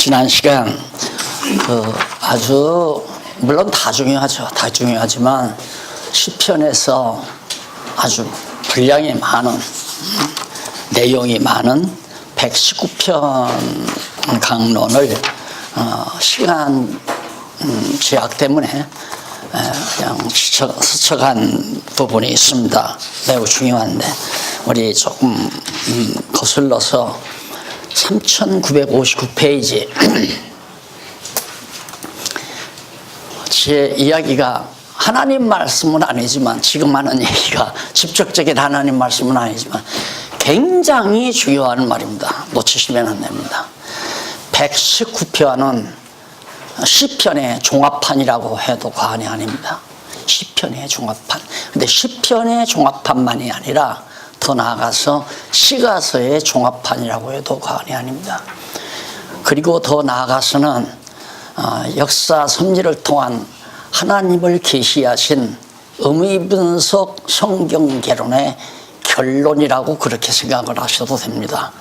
지난 시간 아주 물론 다 중요하죠. 다 중요하지만 시편에서 아주 분량이 많은 내용이 많은 119편 강론을 시간 제약 때문에 그냥 스쳐간 부분이 있습니다. 매우 중요한데 우리 조금 거슬러서 3959페이지 제 이야기가 하나님 말씀은 아니지만 지금 하는 얘기가 직접적인 하나님 말씀은 아니지만 굉장히 중요한 말입니다. 놓치시면 안 됩니다. 119편은 시편의 종합판이라고 해도 과언이 아닙니다. 시편의 종합판. 근데 시편의 종합판만이 아니라 더 나아가서 시가서의 종합판이라고 해도 과언이 아닙니다. 그리고 더 나아가서는 역사 섭리를 통한 하나님을 계시하신 의미분석 성경 개론의 결론이라고 그렇게 생각을 하셔도 됩니다.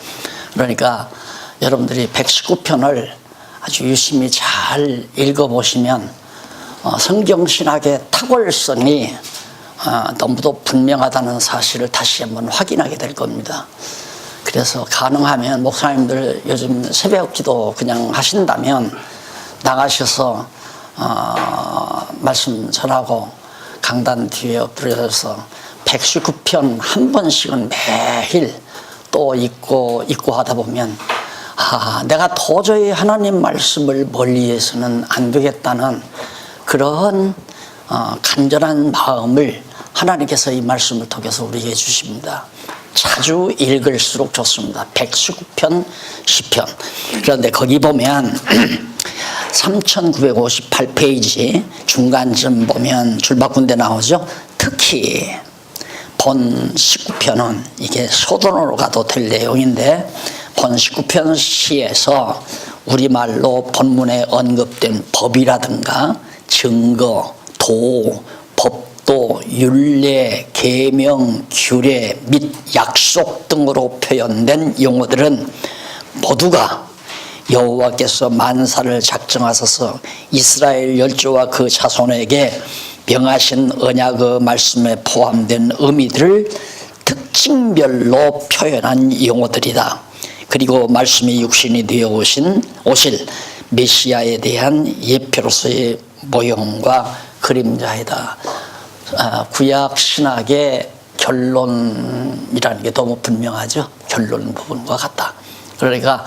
그러니까 여러분들이 119편을 아주 유심히 잘 읽어보시면 성경신학의 탁월성이 너무도 분명하다는 사실을 다시 한번 확인하게 될 겁니다. 그래서 가능하면 목사님들 요즘 새벽 기도 그냥 하신다면 나가셔서 말씀 전하고 강단 뒤에 엎드려서 119편 한 번씩은 매일 또 읽고 하다 보면 내가 도저히 하나님 말씀을 멀리해서는 안 되겠다는 그런 간절한 마음을 하나님께서 이 말씀을 통해서 우리에게 주십니다. 자주 읽을수록 좋습니다. 119편, 시편. 그런데 거기 보면 3958페이지 중간쯤 보면 줄바꾼데 나오죠. 특히 본 19편은 이게 소돈으로 가도 될 내용인데 본 19편 시에서 우리말로 본문에 언급된 법이라든가 증거, 도, 법도, 율례, 계명, 규례 및 약속 등으로 표현된 용어들은 모두가 여호와께서 만사를 작정하셔서 이스라엘 열조와 그 자손에게 명하신 언약의 말씀에 포함된 의미들을 특징별로 표현한 용어들이다. 그리고 말씀이 육신이 되어 오실 메시아에 대한 예표로서의 모형과 그림자이다. 구약 신학의 결론이라는 게 너무 분명하죠. 결론 부분과 같다. 그러니까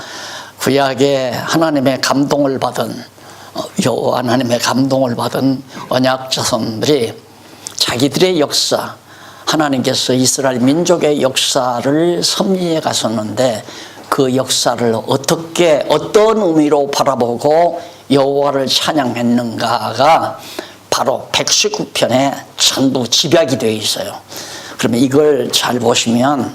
구약에 하나님의 감동을 받은 하나님의 감동을 받은 언약 자손들이 자기들의 역사, 하나님께서 이스라엘 민족의 역사를 섭리해 가셨는데 그 역사를 어떤 의미로 바라보고 여호와를 찬양했는가가 바로 119편에 전부 집약이 되어 있어요. 그러면 이걸 잘 보시면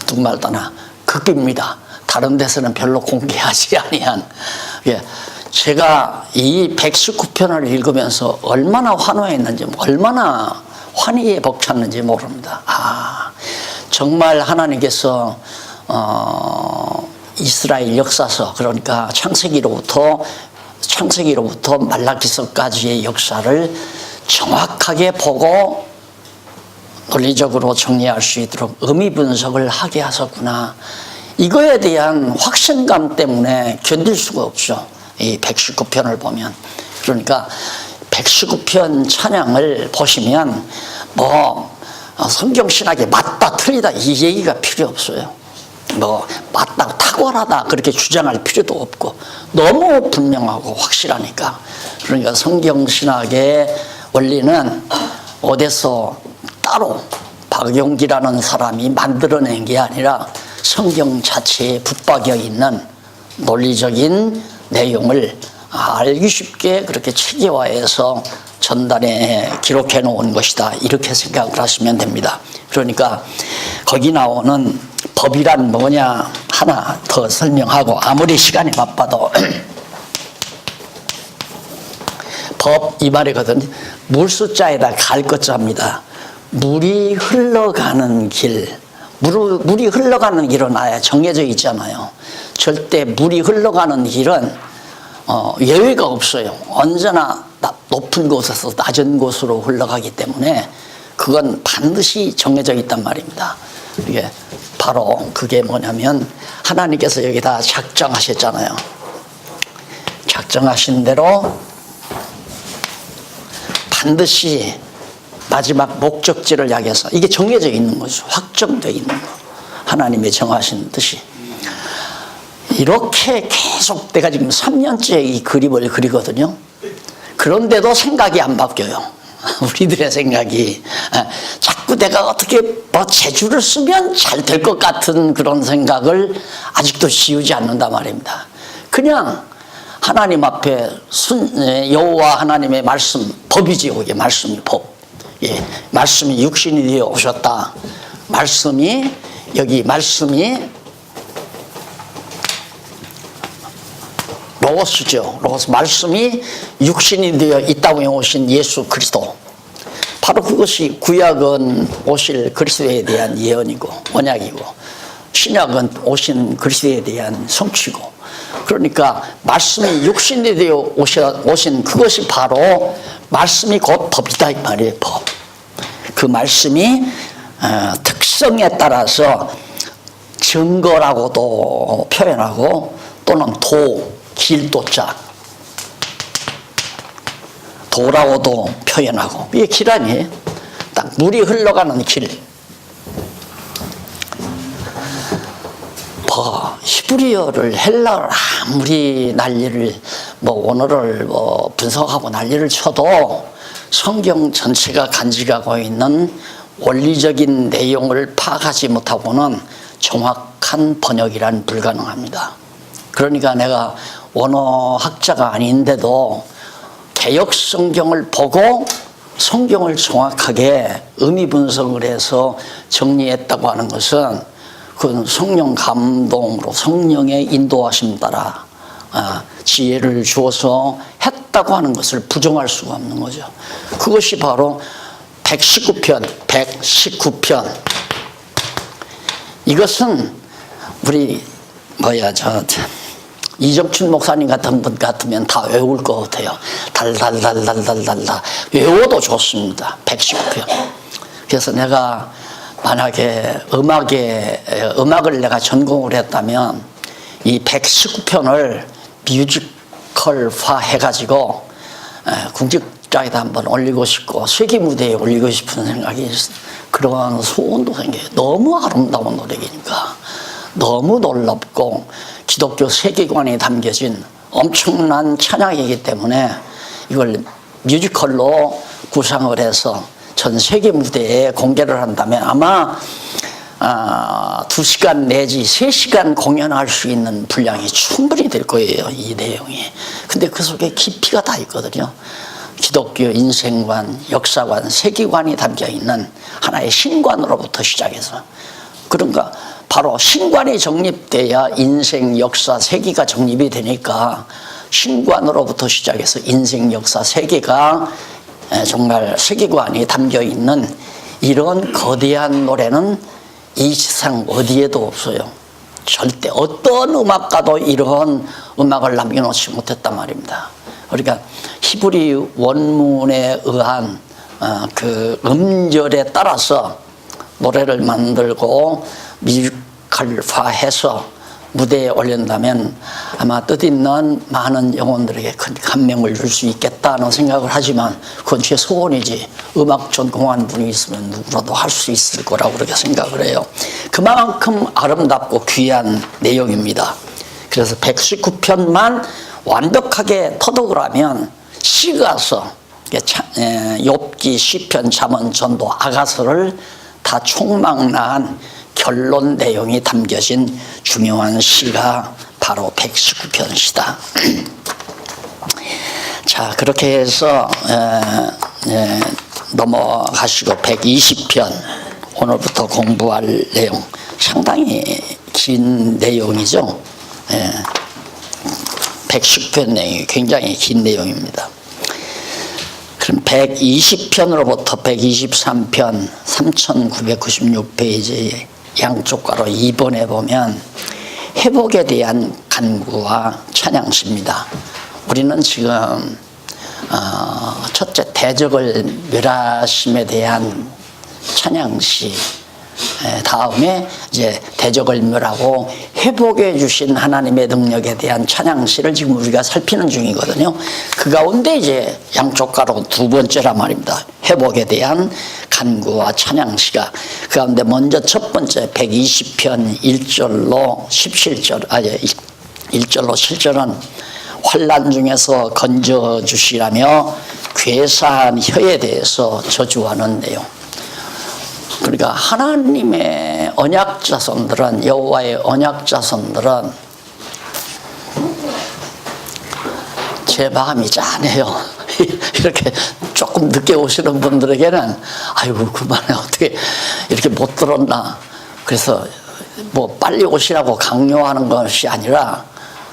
누구말도 하나 극비입니다. 다른 데서는 별로 공개하지 아니한. 제가 이 119편을 읽으면서 얼마나 환호했는지, 얼마나 환희에 벅찼는지 모릅니다. 정말 하나님께서 이스라엘 역사서, 그러니까 창세기로부터 말라기서까지의 역사를 정확하게 보고 논리적으로 정리할 수 있도록 의미 분석을 하게 하셨구나. 이거에 대한 확신감 때문에 견딜 수가 없죠. 이 119편을 보면. 그러니까 119편 찬양을 보시면 성경신학에 맞다 틀리다 이 얘기가 필요 없어요. 맞다 탁월하다 그렇게 주장할 필요도 없고 너무 분명하고 확실하니까. 그러니까 성경신학의 원리는 어디서 따로 박용기라는 사람이 만들어낸 게 아니라 성경 자체에 붙박여 있는 논리적인 내용을 알기 쉽게 그렇게 체계화해서 전단에 기록해 놓은 것이다. 이렇게 생각을 하시면 됩니다. 그러니까 거기 나오는 법이란 뭐냐 하나 더 설명하고 아무리 시간이 바빠도 법 이 말이거든요. 물숫자에다 갈 것자입니다. 물이 흘러가는 길, 물이 흘러가는 길은 아예 정해져 있잖아요. 절대 물이 흘러가는 길은 예외가 없어요. 언제나 높은 곳에서 낮은 곳으로 흘러가기 때문에 그건 반드시 정해져 있단 말입니다. 이게 바로 그게 뭐냐면 하나님께서 여기다 작정하셨잖아요. 작정하신 대로 반드시 마지막 목적지를 향해서 이게 정해져 있는 거죠. 확정되어 있는 거. 하나님의 정하신 뜻이. 이렇게 계속 내가 지금 3년째 이 그림을 그리거든요. 그런데도 생각이 안 바뀌어요. 우리들의 생각이. 자꾸 내가 어떻게 뭐 재주를 쓰면 잘 될 것 같은 그런 생각을 아직도 지우지 않는단 말입니다. 그냥 하나님 앞에 여호와 하나님의 말씀, 법이지요. 이게 말씀이 법. 예, 말씀이 육신이 되어 오셨다. 말씀이 여기 말씀이 로고스죠. 로고스. 말씀이 육신이 되어 이 땅에 오신 예수 그리스도. 바로 그것이 구약은 오실 그리스도에 대한 예언이고 언약이고, 신약은 오신 그리스도에 대한 성취고. 그러니까 말씀이 육신이 되어 오신 그것이 바로 말씀이 곧 법이다 이 말이에요. 법. 그 말씀이 특성에 따라서 증거라고도 표현하고 또는 길도자 도라고도 표현하고, 이게 길 아니에요. 딱 물이 흘러가는 길. 히브리어를 헬라어를 아무리 난리를 원어를 분석하고 난리를 쳐도 성경 전체가 간직하고 있는 원리적인 내용을 파악하지 못하고는 정확한 번역이란 불가능합니다. 그러니까 내가 원어학자가 아닌데도 개역 성경을 보고 성경을 정확하게 의미 분석을 해서 정리했다고 하는 것은 그건 성령 감동으로 성령의 인도하심 따라 지혜를 주어서 했다고 하는 것을 부정할 수가 없는 거죠. 그것이 바로 119편. 이것은 우리 이정춘 목사님 같은 분 같으면 다 외울 것 같아요. 달달달달달달달 외워도 좋습니다. 119편. 그래서 내가 만약에 음악을 내가 전공을 했다면 이 119편을 뮤지컬화 해가지고 궁직장에다 한번 올리고 싶고 세계 무대에 올리고 싶은 생각이 있어요. 그러한 소원도 생겨요. 너무 아름다운 노래니까, 너무 놀랍고 기독교 세계관이 담겨진 엄청난 찬양이기 때문에 이걸 뮤지컬로 구상을 해서 전 세계 무대에 공개를 한다면 아마 2시간 내지 3시간 공연할 수 있는 분량이 충분히 될 거예요, 이 내용이. 근데 그 속에 깊이가 다 있거든요. 기독교 인생관, 역사관, 세계관이 담겨있는 하나의 신관으로부터 시작해서, 그러니까 바로 신관이 정립돼야 인생, 역사, 세계가 정립이 되니까 신관으로부터 시작해서 인생, 역사, 세계가 정말 세계관이 담겨있는 이런 거대한 노래는 이 세상 어디에도 없어요. 절대 어떤 음악가도 이런 음악을 남겨놓지 못했단 말입니다. 그러니까 히브리 원문에 의한 그 음절에 따라서 노래를 만들고 뮤지컬화해서 무대에 올린다면 아마 뜻있는 많은 영혼들에게 큰 감명을 줄 수 있겠다는 생각을 하지만 그건 제 소원이지, 음악 전공한 분이 있으면 누구라도 할 수 있을 거라고 그렇게 생각을 해요. 그만큼 아름답고 귀한 내용입니다. 그래서 119편만 완벽하게 터득을 하면 시가서, 욥기, 시편, 잠언, 전도, 아가서를 다 총망라한 결론 내용이 담겨진 중요한 시가 바로 119편시다. 자, 그렇게 해서 넘어가시고 120편, 오늘부터 공부할 내용 상당히 긴 내용이죠. 110편 내용이 굉장히 긴 내용입니다. 그럼 120편으로부터 123편 3996페이지 양쪽가로 2번에 보면 회복에 대한 간구와 찬양시입니다. 우리는 지금 첫째 대적을 멸하심에 대한 찬양시, 다음에 이제 대적을 멸하고 회복해 주신 하나님의 능력에 대한 찬양시를 지금 우리가 살피는 중이거든요. 그 가운데 이제 양쪽 가로 두 번째란 말입니다. 회복에 대한 간구와 찬양시가 그 가운데 먼저 첫 번째 120편 1절로 17절 1절로 7절은 환난 중에서 건져 주시라며 괴사한 혀에 대해서 저주하는 내용. 그러니까 하나님의 언약 자손들은, 여호와의 언약 자손들은 제 마음이 짠해요. 이렇게 조금 늦게 오시는 분들에게는 아이고 그만해, 어떻게 이렇게 못 들었나. 그래서 뭐 빨리 오시라고 강요하는 것이 아니라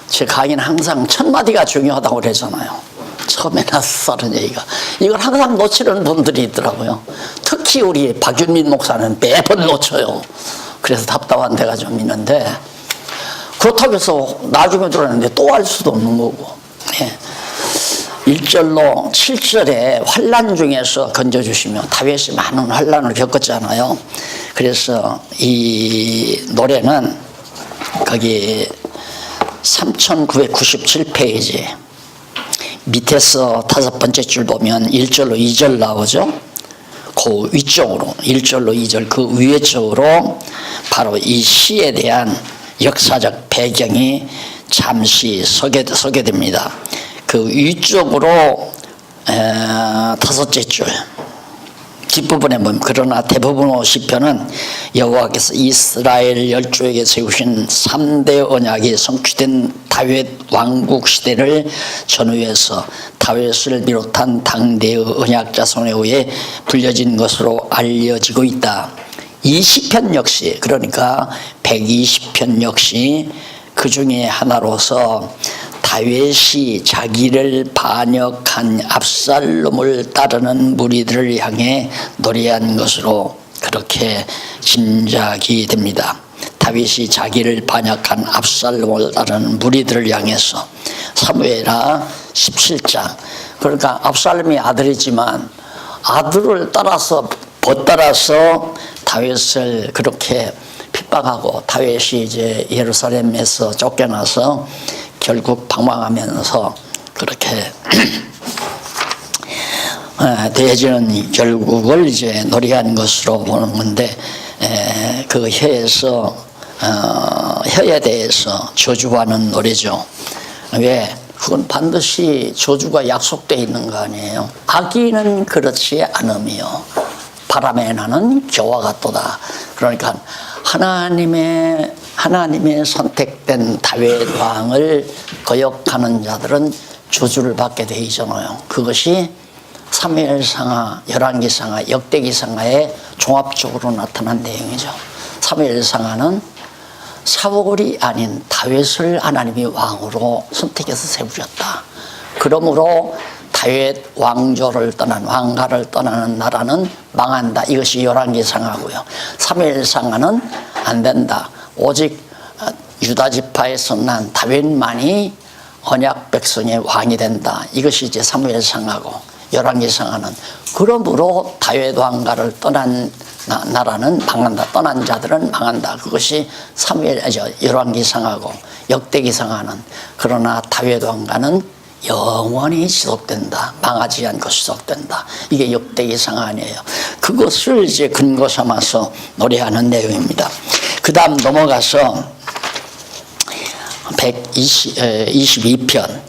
제 강의는 항상 첫 마디가 중요하다고 그러잖아요. 처음에 낯설은 얘기가. 이걸 항상 놓치는 분들이 있더라고요. 특히 우리 박윤민 목사는 매번 놓쳐요. 그래서 답답한 데가 좀 있는데, 그렇다고 해서 나중에 들었는데 또 할 수도 없는 거고. 1절로 7절에 환난 중에서 건져주시며, 다윗이 많은 환난을 겪었잖아요. 그래서 이 노래는 거기 3997페이지 밑에서 다섯 번째 줄 보면 1절로 2절 나오죠. 그 위쪽으로 1절로 2절 그 위에 쪽으로 바로 이 시에 대한 역사적 배경이 잠시 서게 됩니다. 그 위쪽으로 다섯째 줄 뒷부분에 보면, 그러나 대부분의 시편은 여호와께서 이스라엘 열조에게 세우신 3대 언약이 성취된 다윗 왕국 시대를 전후해서 다윗을 비롯한 당대의 언약 자손에 의해 불려진 것으로 알려지고 있다. 이 시편 역시, 그러니까 120편 역시 그 중에 하나로서 다윗이 자기를 반역한 압살롬을 따르는 무리들을 향해 노래한 것으로 그렇게 짐작이 됩니다. 다윗이 자기를 반역한 압살롬을 따르는 무리들을 향해서. 사무엘하 17장. 그러니까 압살롬이 아들이지만 아들을 따라서 벗따라서 다윗을 그렇게 핍박하고, 다윗이 이제 예루살렘에서 쫓겨나서 결국 방황하면서 그렇게 대해지는 결국을 이제 노래한 것으로 보는 건데, 그 혀에 대해서 저주하는 노래죠. 왜? 그건 반드시 저주가 약속되어 있는 거 아니에요. 악인은 그렇지 않으며 바람에 나는 겨와 같도다. 그러니까 하나님의 선택된 다윗 왕을 거역하는 자들은 저주를 받게 되어 있잖아요. 그것이 사무엘상하, 열왕기상하, 역대기상하에 종합적으로 나타난 내용이죠. 사무엘상하는 사울이 아닌 다윗을 하나님이 왕으로 선택해서 세우셨다. 그러므로 다윗 왕조를 떠난, 왕가를 떠나는 나라는 망한다. 이것이 열왕기상하고요. 사무엘상하는 안 된다. 오직 유다 지파에서 난 다윗만이 언약 백성의 왕이 된다. 이것이 이제 사무엘상하고, 열왕기상하는 그러므로 다윗 왕가를 떠난 나라는 망한다. 떠난 자들은 망한다. 그것이 열왕기상하고, 역대기상하는 그러나 다윗 왕가는 영원히 지속된다. 망하지 않고 지속된다. 이게 역대기상하니에요. 그것을 이제 근거 삼아서 노래하는 내용입니다. 그 다음 넘어가서 122편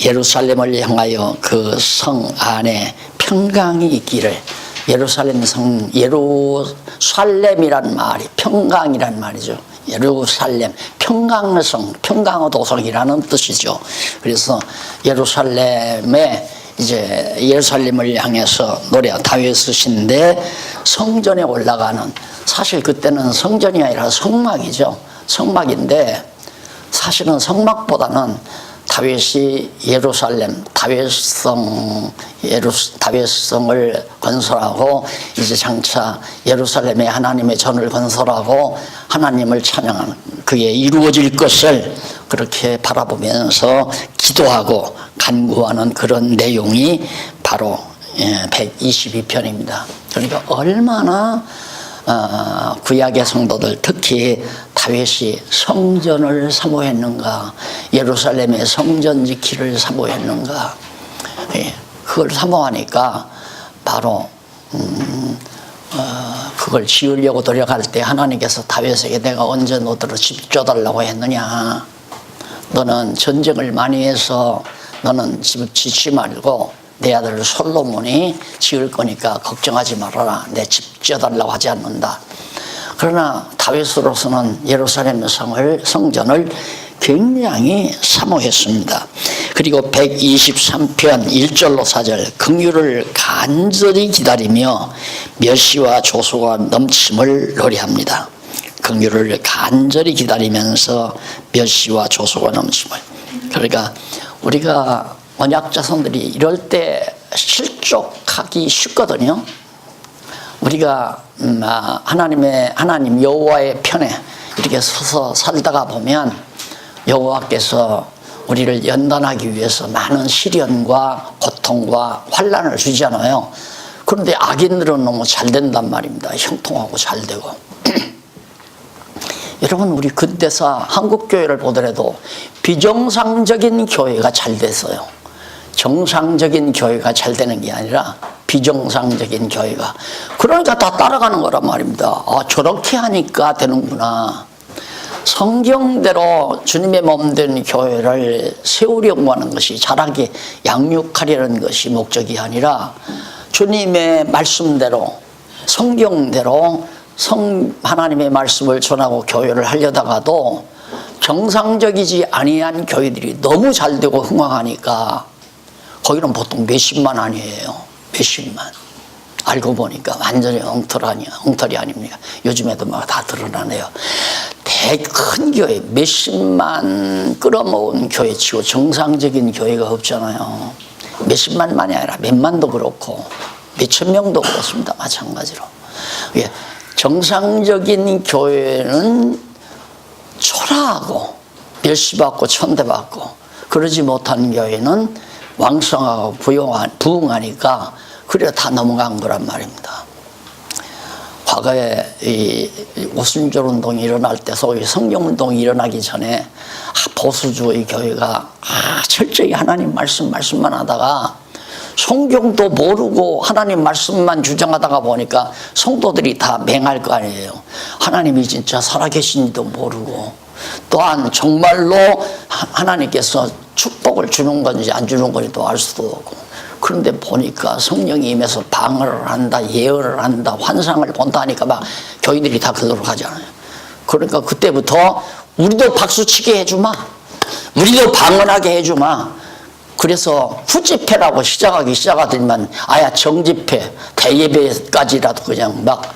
예루살렘을 향하여 그 성 안에 평강이 있기를. 예루살렘 성, 예루살렘이란 말이 평강이란 말이죠. 예루살렘, 평강의 성, 평강의 도성이라는 뜻이죠. 그래서 예루살렘에 이제 예루살렘을 향해서 노래, 다윗의 시인데 성전에 올라가는, 사실 그때는 성전이 아니라 성막이죠. 성막인데 사실은 성막보다는 다윗이 예루살렘, 다윗성을 건설하고 이제 장차 예루살렘에 하나님의 전을 건설하고 하나님을 찬양하는 그게 이루어질 것을 그렇게 바라보면서 기도하고 간구하는 그런 내용이 바로 122편입니다. 그러니까 얼마나 구약의 성도들 특히 다윗이 성전을 사모했는가, 예루살렘의 성전 지키를 사모했는가, 그걸 사모하니까 바로 그걸 지으려고 노력할 때 하나님께서 다윗에게 내가 언제 너더러 집 줘달라고 했느냐, 너는 전쟁을 많이 해서 너는 집 짓지 말고 내 아들 솔로몬이 지을 거니까 걱정하지 말아라, 내 집 지어달라고 하지 않는다. 그러나 다윗으로서는 예루살렘 성전을 굉장히 사모했습니다. 그리고 123편 1절로 4절 긍휼을 간절히 기다리며 멸시와 조소가 넘침을 노래합니다. 긍휼을 간절히 기다리면서 멸시와 조소가 넘침을. 그러니까 우리가 언약 자손들이 이럴 때 실족하기 쉽거든요. 우리가 하나님 여호와의 편에 이렇게 서서 살다가 보면 여호와께서 우리를 연단하기 위해서 많은 시련과 고통과 환난을 주잖아요. 그런데 악인들은 너무 잘 된단 말입니다. 형통하고 잘 되고. 여러분, 우리 근대사 한국교회를 보더라도 비정상적인 교회가 잘 됐어요. 정상적인 교회가 잘 되는 게 아니라 비정상적인 교회가. 그러니까 다 따라가는 거란 말입니다. 저렇게 하니까 되는구나. 성경대로 주님의 몸된 교회를 세우려고 하는 것이, 자라게 양육하려는 것이 목적이 아니라 주님의 말씀대로, 성경대로 하나님의 말씀을 전하고 교회를 하려다가도 정상적이지 아니한 교회들이 너무 잘 되고 흥황하니까 거기는 보통 몇십만 아니에요. 몇십만. 알고 보니까 완전히 엉터리 아닙니까? 요즘에도 막 다 드러나네요. 큰 교회, 몇십만 끌어모은 교회치고 정상적인 교회가 없잖아요. 몇십만만이 아니라 몇만도 그렇고 몇천 명도 그렇습니다. 마찬가지로. 정상적인 교회는 초라하고 멸시받고 천대받고, 그러지 못한 교회는 왕성하고 부흥하니까 그래 다 넘어간 거란 말입니다. 과거에 이 오순절 운동이 일어날 때, 소위 성령 운동이 일어나기 전에 보수주의 교회가 철저히 하나님 말씀만 하다가 성경도 모르고 하나님 말씀만 주장하다가 보니까 성도들이 다 맹할 거 아니에요. 하나님이 진짜 살아계신지도 모르고, 또한 정말로 하나님께서 축복을 주는 건지 안 주는 건지도 알 수도 없고, 그런데 보니까 성령이 임해서 방언을 한다, 예언을 한다, 환상을 본다 하니까 막 교인들이 다 그러도록 하잖아요. 그러니까 그때부터 우리도 박수치게 해주마, 우리도 방언하게 해주마. 그래서 후집회라고 시작하더니만 아야 정집회, 대예배까지라도 그냥 막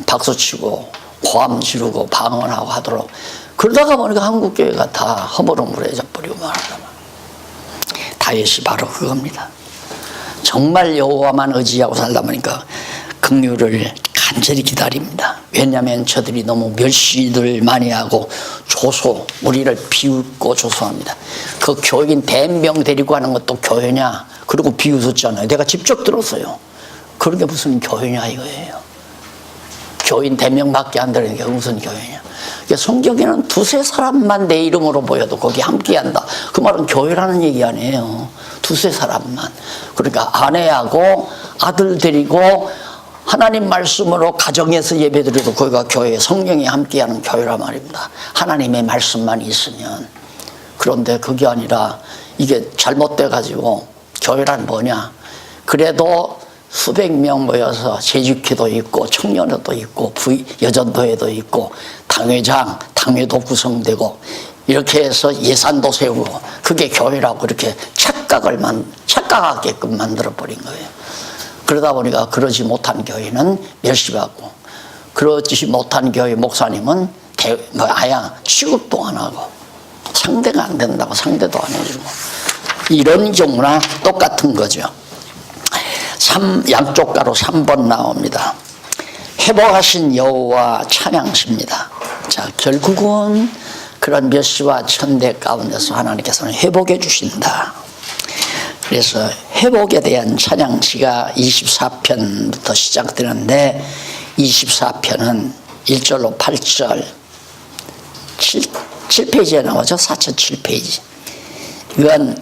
박수치고 고함 지르고 방언하고 하도록. 그러다가 보니까 한국교회가 다 허물어물해져 버리고 말하다. 다윗이 바로 그겁니다. 정말 여호와만 의지하고 살다 보니까 긍휼을 간절히 기다립니다. 왜냐하면 저들이 너무 멸시들 많이 하고 우리를 비웃고 조소합니다. 그 교인 대명 데리고 가는 것도 교회냐? 그리고 비웃었잖아요. 내가 직접 들었어요. 그런 게 무슨 교회냐 이거예요. 교인 대명밖에 안 되는 게 무슨 교회냐? 성경에는 두세 사람만 내 이름으로 모여도 거기 함께한다. 그 말은 교회라는 얘기 아니에요. 두세 사람만. 그러니까 아내하고 아들 데리고 하나님 말씀으로 가정에서 예배드려도 거기가 교회, 성령이 함께하는 교회란 말입니다. 하나님의 말씀만 있으면. 그런데 그게 아니라 이게 잘못돼 가지고 교회란 뭐냐? 그래도 수백 명 모여서 재직회도 있고 청년회도 있고 여전도회도 있고 당회장, 당회도 구성되고 이렇게 해서 예산도 세우고, 그게 교회라고 그렇게 착각하게끔 만들어버린 거예요. 그러다 보니까 그러지 못한 교회는 멸시받고, 그러지 못한 교회 목사님은 취급도 안 하고, 상대가 안 된다고 상대도 안 해주고, 이런 경우나 똑같은 거죠. 양쪽 가로 3번 나옵니다. 회복하신 여호와 찬양시입니다. 자, 결국은 그런 멸시와 천대 가운데서 하나님께서는 회복해 주신다. 그래서 회복에 대한 찬양시가 24편부터 시작되는데 24편은 1절로 8절 7페이지에 나오죠. 4,7페이지. 이건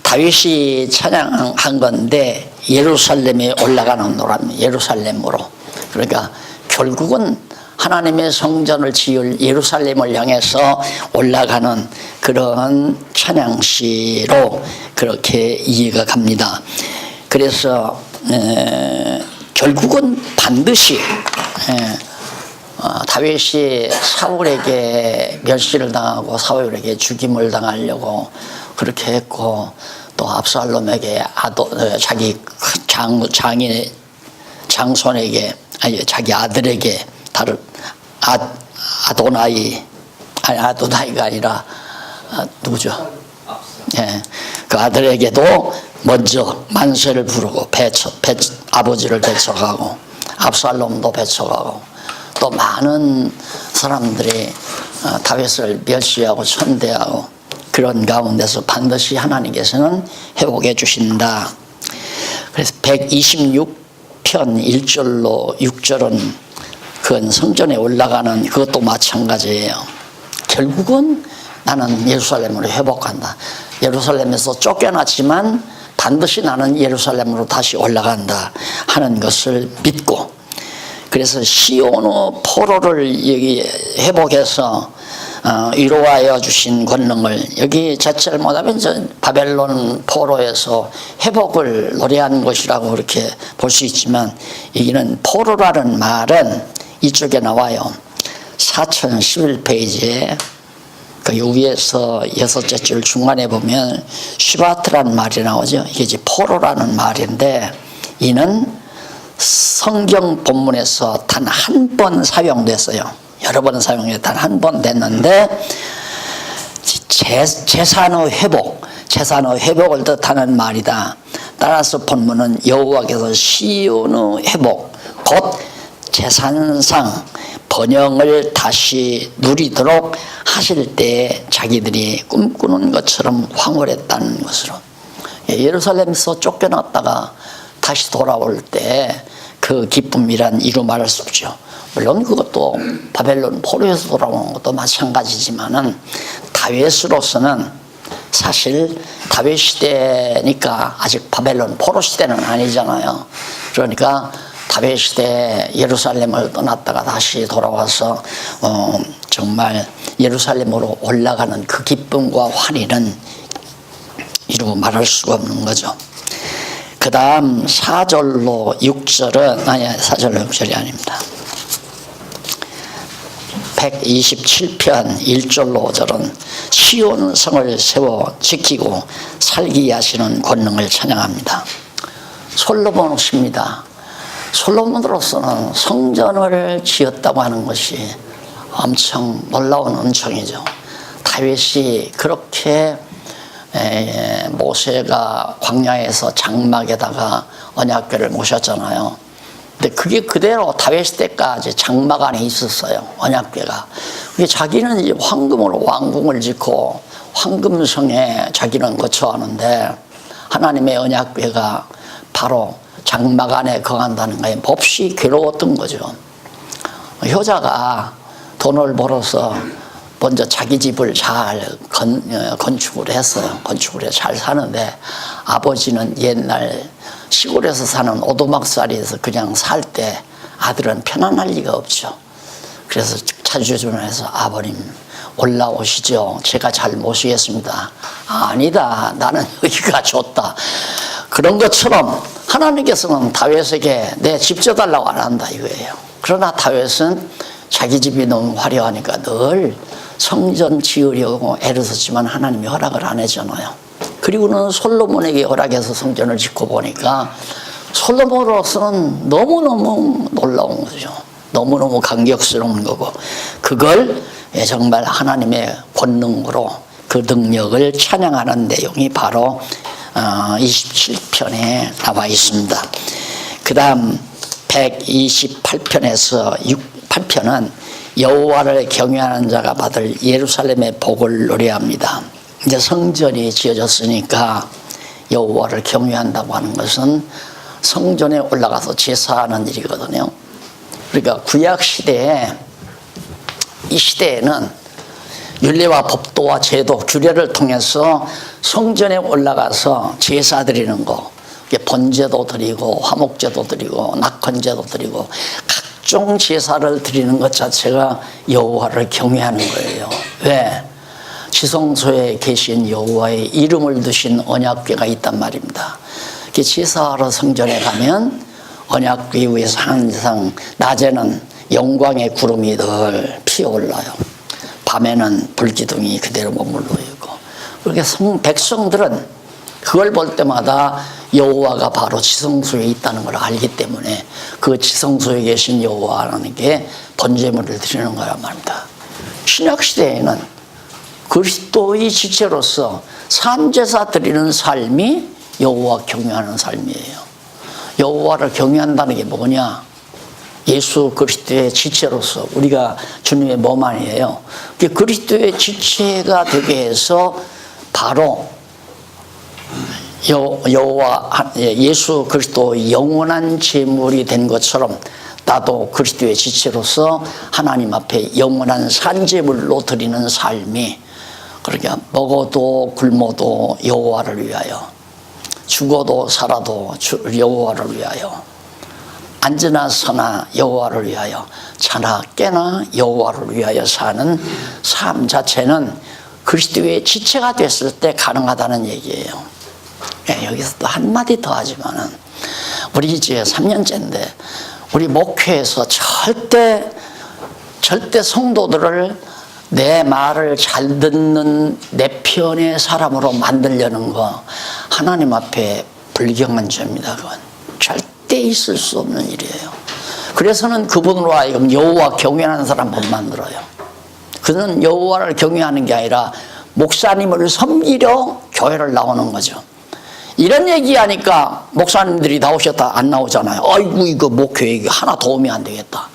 다윗이 찬양한 건데 예루살렘에 올라가는 노래입니다. 예루살렘으로. 그러니까 결국은 하나님의 성전을 지을 예루살렘을 향해서 올라가는 그런 찬양시로 그렇게 이해가 갑니다. 그래서 결국은 반드시 다윗이 사울에게 멸시를 당하고 사울에게 죽임을 당하려고 그렇게 했고, 또 압살롬에게 자기 장손에게, 아니 자기 아들에게 다른 아도나이가 아니라 누구죠? 예, 그 아들에게도 먼저 만세를 부르고 아버지를 배척하고 압살롬도 배척하고 또 많은 사람들이 다윗을 멸시하고 천대하고 그런 가운데서 반드시 하나님께서는 회복해 주신다. 그래서 126편 1절로 6절은 그 성전에 올라가는 그것도 마찬가지예요. 결국은 나는 예루살렘으로 회복한다. 예루살렘에서 쫓겨났지만 반드시 나는 예루살렘으로 다시 올라간다 하는 것을 믿고, 그래서 시온의 포로를 여기 회복해서 위로하여 주신 권능을 여기 자체를 못하면 바벨론 포로에서 회복을 노래하는 것이라고 그렇게 볼 수 있지만, 여기는 포로라는 말은 이쪽에 나와요. 4011페이지에 그 위에서 6째 줄 중간에 보면 슈바트라는 말이 나오죠. 이게 이제 포로라는 말인데, 이는 성경 본문에서 단 한 번 사용됐어요. 여러 번 사용해 단 한 번 됐는데, 재산의 회복을 뜻하는 말이다. 따라서 본문은 여호와께서 시온의 회복, 곧 재산상 번영을 다시 누리도록 하실 때 자기들이 꿈꾸는 것처럼 황홀했다는 것으로, 예루살렘에서 쫓겨났다가 다시 돌아올 때 그 기쁨이란 이루 말할 수 없죠. 물론 그것도 바벨론 포로에서 돌아오는 것도 마찬가지지만은, 다윗으로서는 사실 다윗 시대니까 아직 바벨론 포로 시대는 아니잖아요. 그러니까 다윗 시대 예루살렘을 떠났다가 다시 돌아와서 정말 예루살렘으로 올라가는 그 기쁨과 환희는 이루 말할 수가 없는 거죠. 그 다음 4절로 6절은 4절로 6절이 아닙니다. 127편 1절로 5절은 시온 성을 세워 지키고 살게 하시는 권능을 찬양합니다. 솔로몬입니다. 솔로몬으로서는 성전을 지었다고 하는 것이 엄청 놀라운 은총이죠. 다윗이 그렇게 모세가 광야에서 장막에다가 언약궤를 모셨잖아요. 근데 그게 그대로 다윗 때까지 장막 안에 있었어요. 언약궤가. 자기는 이제 황금으로 왕궁을 짓고 황금성에 자기는 거처하는데, 하나님의 언약궤가 바로 장막 안에 거한다는 거에 몹시 괴로웠던 거죠. 효자가 돈을 벌어서 먼저 자기 집을 잘 건축을 했어요. 건축을 해서 잘 사는데, 아버지는 옛날 시골에서 사는 오두막살이에서 그냥 살 때 아들은 편안할 리가 없죠. 그래서 차주전해서 아버님 올라오시죠. 제가 잘 모시겠습니다. 아니다, 나는 여기가 좋다. 그런 것처럼 하나님께서는 다윗에게 내 집 줘달라고 안 한다 이거예요. 그러나 다윗은 자기 집이 너무 화려하니까 늘 성전 지으려고 애를 썼지만 하나님이 허락을 안 해잖아요. 그리고는 솔로몬에게 허락해서 성전을 짓고 보니까 솔로몬으로서는 너무너무 놀라운 거죠. 너무너무 감격스러운 거고, 그걸 정말 하나님의 권능으로 그 능력을 찬양하는 내용이 바로 27편에 나와 있습니다. 그 다음 128편에서 8편은 여호와를 경외하는 자가 받을 예루살렘의 복을 노래합니다. 이제 성전이 지어졌으니까 여호와를 경외한다고 하는 것은 성전에 올라가서 제사하는 일이거든요. 그러니까 구약 시대에, 이 시대에는 율례와 법도와 제도, 규례를 통해서 성전에 올라가서 제사 드리는 거, 번제도 드리고 화목제도 드리고 낙헌제도 드리고 각종 제사를 드리는 것 자체가 여호와를 경외하는 거예요. 왜? 지성소에 계신 여호와의 이름을 두신 언약궤가 있단 말입니다. 제사하러 성전에 가면 언약궤 위에서 항상 낮에는 영광의 구름이 늘 피어올라요. 밤에는 불기둥이 그대로 머물러 있고, 그렇게 백성들은 그걸 볼 때마다 여호와가 바로 지성소에 있다는 걸 알기 때문에 그 지성소에 계신 여호와 하나님께 번제물을 드리는 거란 말입니다. 신약시대에는 그리스도의 지체로서 산제사 드리는 삶이 여호와 경외하는 삶이에요. 여호와를 경외한다는 게 뭐냐? 예수 그리스도의 지체로서 우리가 주님의 몸 아니에요. 그리스도의 지체가 되게 해서 바로 여호와 예수 그리스도의 영원한 제물이 된 것처럼 나도 그리스도의 지체로서 하나님 앞에 영원한 산제물로 드리는 삶이, 그러니까 먹어도 굶어도 여호와를 위하여, 죽어도 살아도 여호와를 위하여, 앉으나 서나 여호와를 위하여, 자나 깨나 여호와를 위하여 사는 삶 자체는 그리스도의 지체가 됐을 때 가능하다는 얘기예요. 여기서 또 한마디 더 하지만은, 우리 이제 3년째인데 우리 목회에서 절대 성도들을 내 말을 잘 듣는 내 편의 사람으로 만들려는 거 하나님 앞에 불경한 죄입니다. 그건 절대 있을 수 없는 일이에요. 그래서는 그분으로 하여금 여호와 경외하는 사람 못 만들어요. 그는 여호와를 경외하는 게 아니라 목사님을 섬기려 교회를 나오는 거죠. 이런 얘기하니까 목사님들이 나오셨다 안 나오잖아요. 아이고 이거 목회에 하나 도움이 안 되겠다.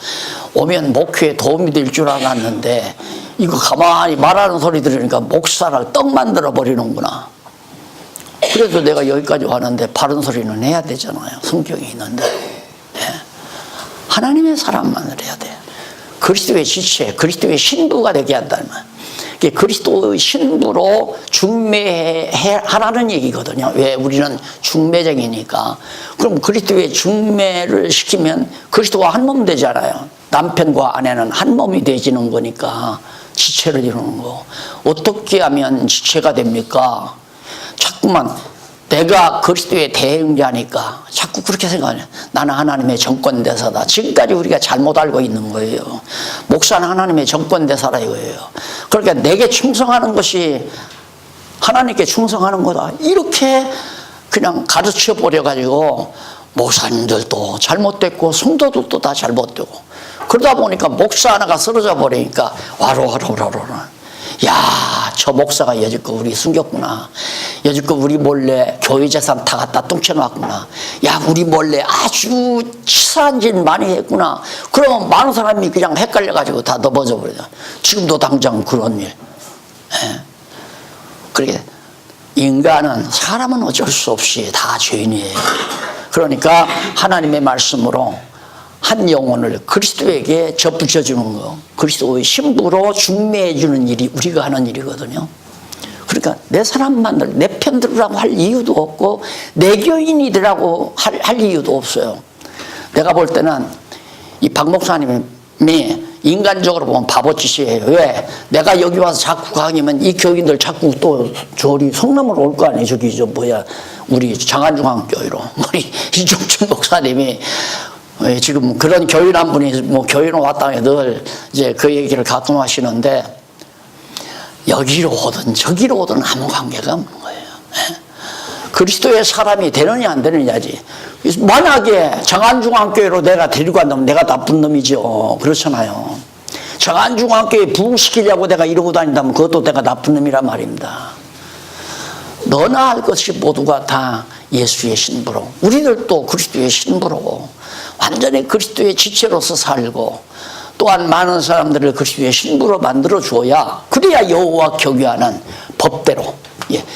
오면 목회에 도움이 될 줄 알았는데 이거 가만히 말하는 소리 들으니까 목사를 떡 만들어 버리는구나. 그래서 내가 여기까지 왔는데 바른 소리는 해야 되잖아요. 성경이 있는데. 네. 하나님의 사람만을 해야 돼. 그리스도의 지체, 그리스도의 신부가 되게 한다는 말. 그리스도의 신부로 중매하라는 얘기거든요. 왜? 우리는 중매쟁이니까. 그럼 그리스도의 중매를 시키면 그리스도가 한 몸 되잖아요. 남편과 아내는 한 몸이 되지는 거니까 지체를 이루는 거. 어떻게 하면 지체가 됩니까? 자꾸만 내가 그리스도의 대행자니까 자꾸 그렇게 생각해요. 나는 하나님의 정권대사다. 지금까지 우리가 잘못 알고 있는 거예요. 목사는 하나님의 정권대사라 이거예요. 그러니까 내게 충성하는 것이 하나님께 충성하는 거다. 이렇게 그냥 가르쳐 버려가지고 목사님들도 잘못됐고 성도들도 다 잘못되고, 그러다 보니까 목사 하나가 쓰러져 버리니까 와로와로와로. 야, 저 목사가 여지껏 우리 숨겼구나. 여지껏 우리 몰래 교회 재산 다 갖다 뚱쳐놨구나. 야, 우리 몰래 아주 치사한 짓 많이 했구나. 그러면 많은 사람이 그냥 헷갈려가지고 다 넘어져 버려요. 지금도 당장 그런 일. 예. 그렇게 사람은 어쩔 수 없이 다 죄인이에요. 그러니까 하나님의 말씀으로 한 영혼을 그리스도에게 접붙여주는 거, 그리스도의 신부로 중매해주는 일이 우리가 하는 일이거든요. 그러니까 내 사람만들, 내 편 들으라고 할 이유도 없고 내 교인이더라고 할 이유도 없어요. 내가 볼 때는 이 박 목사님이 인간적으로 보면 바보짓이에요. 왜? 내가 여기 와서 자꾸 강의면 이 교인들 자꾸 또 저리 성남으로 올 거 아니에요. 저기 우리 장안중앙교회로 우리 이종춘 목사님이 지금 그런 교인 한 분이 교인으로 왔다 늘 이제 그 얘기를 가끔 하시는데, 여기로 오든 저기로 오든 아무 관계가 없는 거예요. 그리스도의 사람이 되느냐 안 되느냐지. 만약에 장안중앙교회로 내가 데리고 간다면 내가 나쁜 놈이죠. 그렇잖아요. 장안중앙교회 부흥시키려고 내가 이러고 다닌다면 그것도 내가 나쁜 놈이란 말입니다. 너나 할 것이 모두가 다 예수의 신부로, 우리들도 그리스도의 신부로 완전히 그리스도의 지체로서 살고 또한 많은 사람들을 그리스도의 신부로 만들어 주어야 그래야 여호와 경외하는 법대로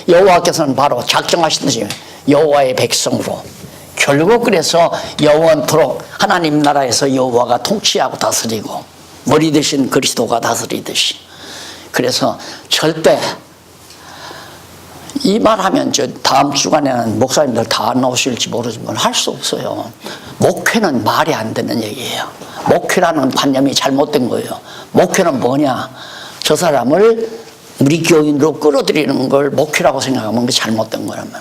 여호와께서는 바로 작정하신 여호와의 백성으로 결국 그래서 영원토록 하나님 나라에서 여호와가 통치하고 다스리고 머리 대신 그리스도가 다스리듯이 그래서 절대 이 말하면 저 다음 주간에는 목사님들 다 나오실지 모르지만 할 수 없어요. 목회는 말이 안 되는 얘기예요. 목회라는 관념이 잘못된 거예요. 목회는 뭐냐? 저 사람을 우리 교인으로 끌어들이는 걸 목회라고 생각하면 그게 잘못된 거라면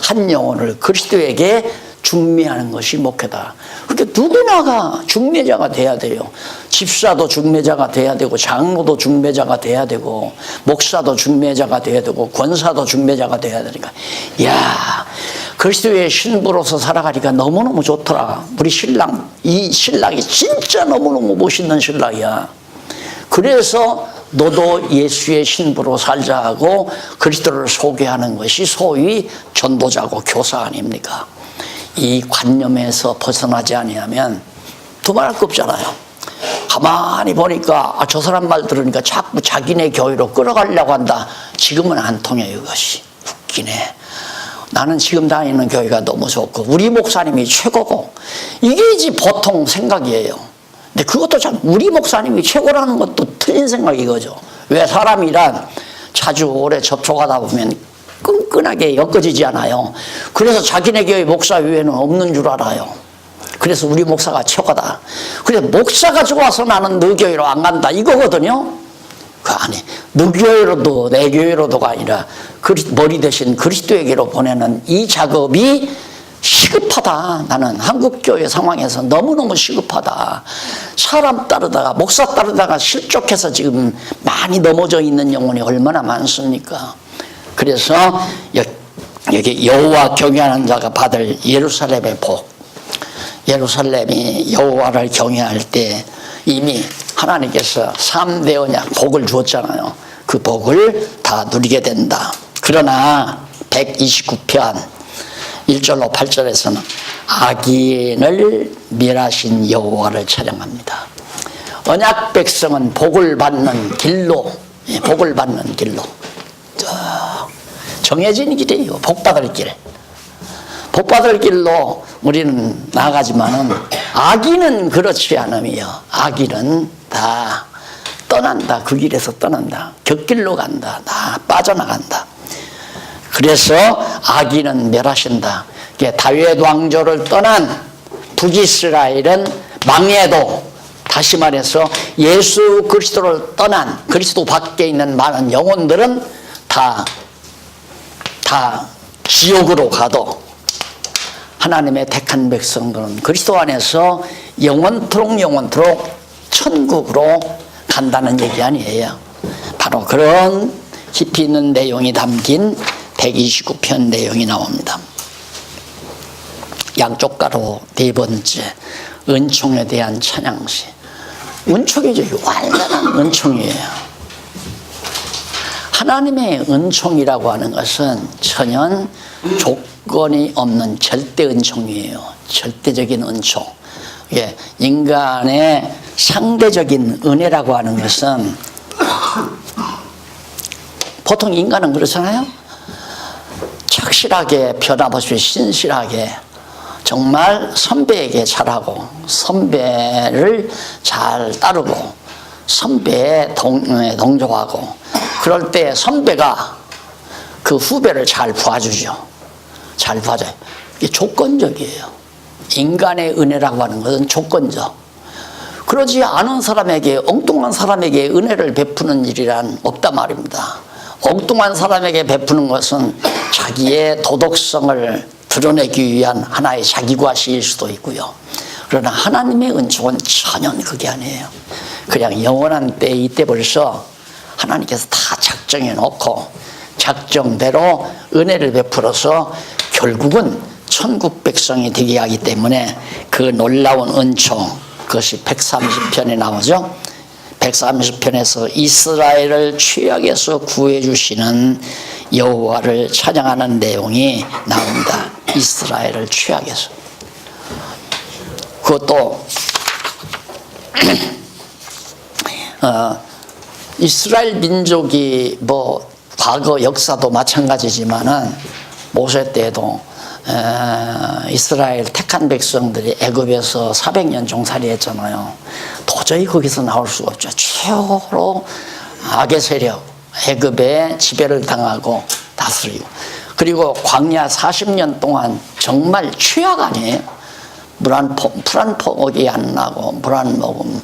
한 영혼을 그리스도에게 중매하는 것이 목회다. 그러니까 누구나가 중매자가 돼야 돼요. 집사도 중매자가 돼야 되고 장로도 중매자가 돼야 되고 목사도 중매자가 돼야 되고 권사도 중매자가 돼야 되니까 야 그리스도의 신부로서 살아가니까 너무너무 좋더라. 우리 신랑 이 신랑이 진짜 너무너무 멋있는 신랑이야. 그래서 너도 예수의 신부로 살자 하고 그리스도를 소개하는 것이 소위 전도자고 교사 아닙니까? 이 관념에서 벗어나지 아니하면 두말할 거 없잖아요. 가만히 보니까 저 사람 말 들으니까 자꾸 자기네 교회로 끌어가려고 한다. 지금은 안 통해요. 이것이 웃기네. 나는 지금 다니는 교회가 너무 좋고 우리 목사님이 최고고 이게 이제 보통 생각이에요. 근데 그것도 참 우리 목사님이 최고라는 것도 틀린 생각이거죠. 왜 사람이란 자주 오래 접촉하다 보면 끈끈하게 엮어지지 않아요. 그래서 자기네 교회 목사 외에는 없는 줄 알아요. 그래서 우리 목사가 최고다. 그래서 목사가 좋아서 나는 너 교회로 안 간다 이거거든요. 그 아니 너 교회로도 내 교회로도가 아니라 머리 대신 그리스도에게로 보내는 이 작업이 시급하다. 나는 한국교회 상황에서 너무너무 시급하다. 사람 따르다가 목사 따르다가 실족해서 지금 많이 넘어져 있는 영혼이 얼마나 많습니까? 그래서 여기 여호와 경외하는 자가 받을 예루살렘의 복, 예루살렘이 여호와를 경외할 때 이미 하나님께서 3대 언약 복을 주었잖아요. 그 복을 다 누리게 된다. 그러나 129편 1절로 8절에서는 악인을 멸하신 여호와를 찬양합니다. 언약 백성은 복을 받는 길로, 복을 받는 길로 정해진 길이에요. 복받을 길. 복받을 길로 우리는 나아가지만은 악인은 그렇지 않으며 악인은 다 떠난다. 그 길에서 떠난다. 곁길로 간다. 다 빠져나간다. 그래서 악인은 멸하신다. 다윗 왕조를 떠난 북이스라엘은 망해도 다시 말해서 예수 그리스도를 떠난 그리스도 밖에 있는 많은 영혼들은 다 지옥으로 가도 하나님의 택한 백성들은 그리스도 안에서 영원토록 천국으로 간다는 얘기 아니에요. 바로 그런 깊이 있는 내용이 담긴 129편 내용이 나옵니다. 양쪽 가로 네 번째 은총에 대한 찬양시. 은총이죠. 완전한 은총이에요. 하나님의 은총이라고 하는 것은 전혀 조건이 없는 절대 은총이에요. 절대적인 은총. 인간의 상대적인 은혜라고 하는 것은 보통 인간은 그렇잖아요. 착실하게 변함없이 신실하게 정말 선배에게 잘하고 선배를 잘 따르고 선배에 동조하고 그럴 때 선배가 그 후배를 잘 봐주죠. 잘 봐줘요. 이게 조건적이에요. 인간의 은혜라고 하는 것은 조건적. 그러지 않은 사람에게 엉뚱한 사람에게 은혜를 베푸는 일이란 없단 말입니다. 엉뚱한 사람에게 베푸는 것은 자기의 도덕성을 드러내기 위한 하나의 자기과시일 수도 있고요. 그러나 하나님의 은총은 전혀 그게 아니에요. 그냥 영원한 때 이때 벌써 하나님께서 다 작정해 놓고 작정대로 은혜를 베풀어서 결국은 천국 백성이 되게 하기 때문에 그 놀라운 은총, 그것이 130편에 나오죠. 130편에서 이스라엘을 최악에서 구해주시는 여호와를 찬양하는 내용이 나옵니다. 이스라엘을 최악에서. 그것도 이스라엘 민족이 뭐 과거 역사도 마찬가지지만은 모세 때도 이스라엘 택한 백성들이 애굽에서 400년 종살이 했잖아요. 도저히 거기서 나올 수가 없죠. 최후로 악의 세력 애굽에 지배를 당하고 다스리고, 그리고 광야 40년 동안 정말 최악 아니에요. 물 한 포기 안 나고 물 한 모금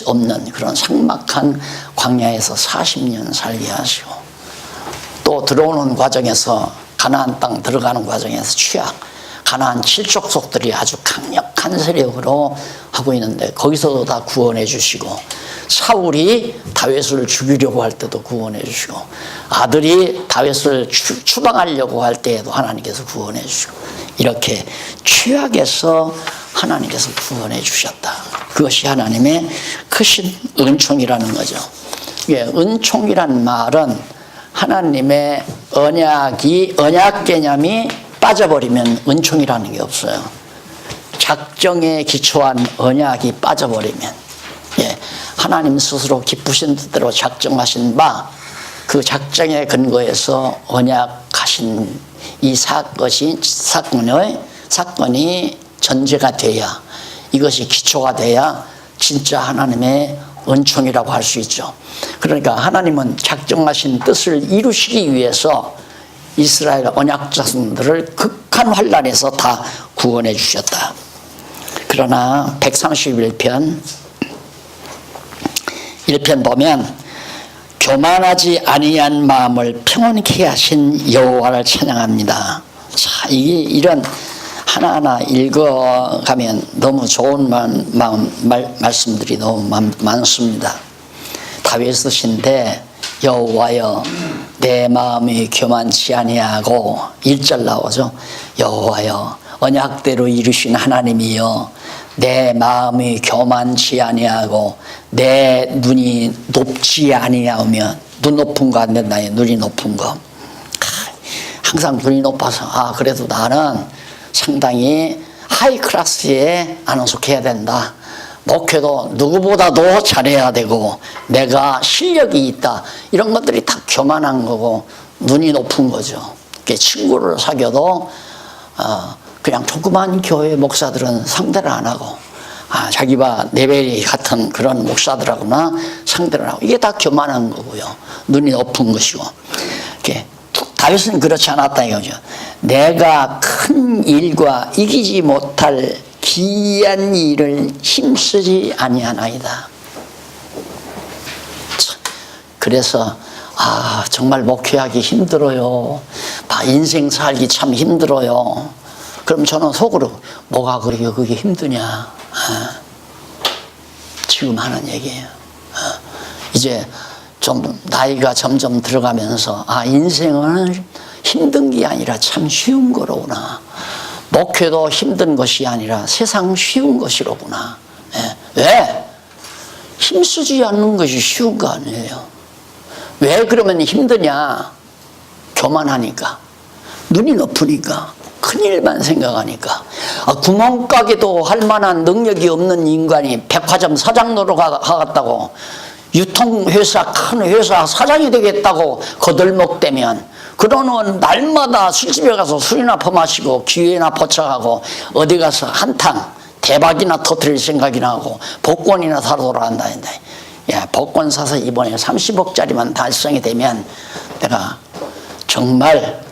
없는 그런 삭막한 광야에서 40년 살게 하시고, 또 들어오는 과정에서 가나안 땅 들어가는 과정에서 취약, 가나안 칠족속들이 아주 강력한 세력으로 하고 있는데 거기서도 다 구원해 주시고, 사울이 다윗을 죽이려고 할 때도 구원해 주시고, 아들이 다윗을 추방하려고 할 때에도 하나님께서 구원해 주시고, 이렇게 취약에서 하나님께서 구원해 주셨다. 그것이 하나님의 크신 은총이라는 거죠. 은총이란 말은 하나님의 언약 개념이 빠져버리면 은총이라는 게 없어요. 작정에 기초한 언약이 빠져버리면, 하나님 스스로 기쁘신 뜻대로 작정하신 바, 그 작정에 근거해서 언약하신 이 사건이 전제가 돼야, 이것이 기초가 돼야 진짜 하나님의 은총이라고 할 수 있죠. 그러니까 하나님은 작정하신 뜻을 이루시기 위해서 이스라엘 언약 자손들을 극한 환난에서 다 구원해 주셨다. 그러나 131편 1편 보면 교만하지 아니한 마음을 평온케 하신 여호와를 찬양합니다. 자, 이런 하나하나 읽어가면 너무 좋은 말씀들이 너무 많습니다. 다윗 쓰신데, 여호와여 내 마음이 교만치 아니하고, 1절 나오죠. 여호와여 언약대로 이루신 하나님이여 내 마음이 교만치 아니하고 내 눈이 높지 아니하며, 눈 높은 거 안 된다. 눈이 높은 거, 항상 눈이 높아서 그래도 나는 상당히 하이 클래스에 나는 속해야 된다. 목회도 누구보다도 잘해야 되고 내가 실력이 있다. 이런 것들이 다 교만한 거고 눈이 높은 거죠. 친구를 사귀어도 그냥 조그만 교회 목사들은 상대를 안 하고, 자기와 레벨이 같은 그런 목사들하고나 상대를 하고, 이게 다 교만한 거고요. 눈이 높은 것이고. 다윗은 그렇지 않았다 이거죠. 내가 큰 일과 이기지 못할 기이한 일을 힘쓰지 아니하나이다. 그래서 정말 목회하기 힘들어요. 인생 살기 참 힘들어요. 그럼 저는 속으로 뭐가 그렇게 힘드냐, 지금 하는 얘기예요. 이제 좀 나이가 점점 들어가면서 인생은 힘든 게 아니라 참 쉬운 거로구나. 목회도 힘든 것이 아니라 세상 쉬운 것이로구나. 왜? 힘쓰지 않는 것이 쉬운 거 아니에요. 왜 그러면 힘드냐? 교만하니까, 눈이 높으니까, 큰일만 생각하니까. 구멍가게도 할 만한 능력이 없는 인간이 백화점 사장 노릇하겠다고, 유통회사 큰 회사 사장이 되겠다고 거들먹대면, 그러는 날마다 술집에 가서 술이나 퍼마시고 기회나 포착하고 어디 가서 한탕 대박이나 터뜨릴 생각이나 하고 복권이나 사러 돌아간다는데, 복권 사서 이번에 30억짜리만 달성이 되면 내가 정말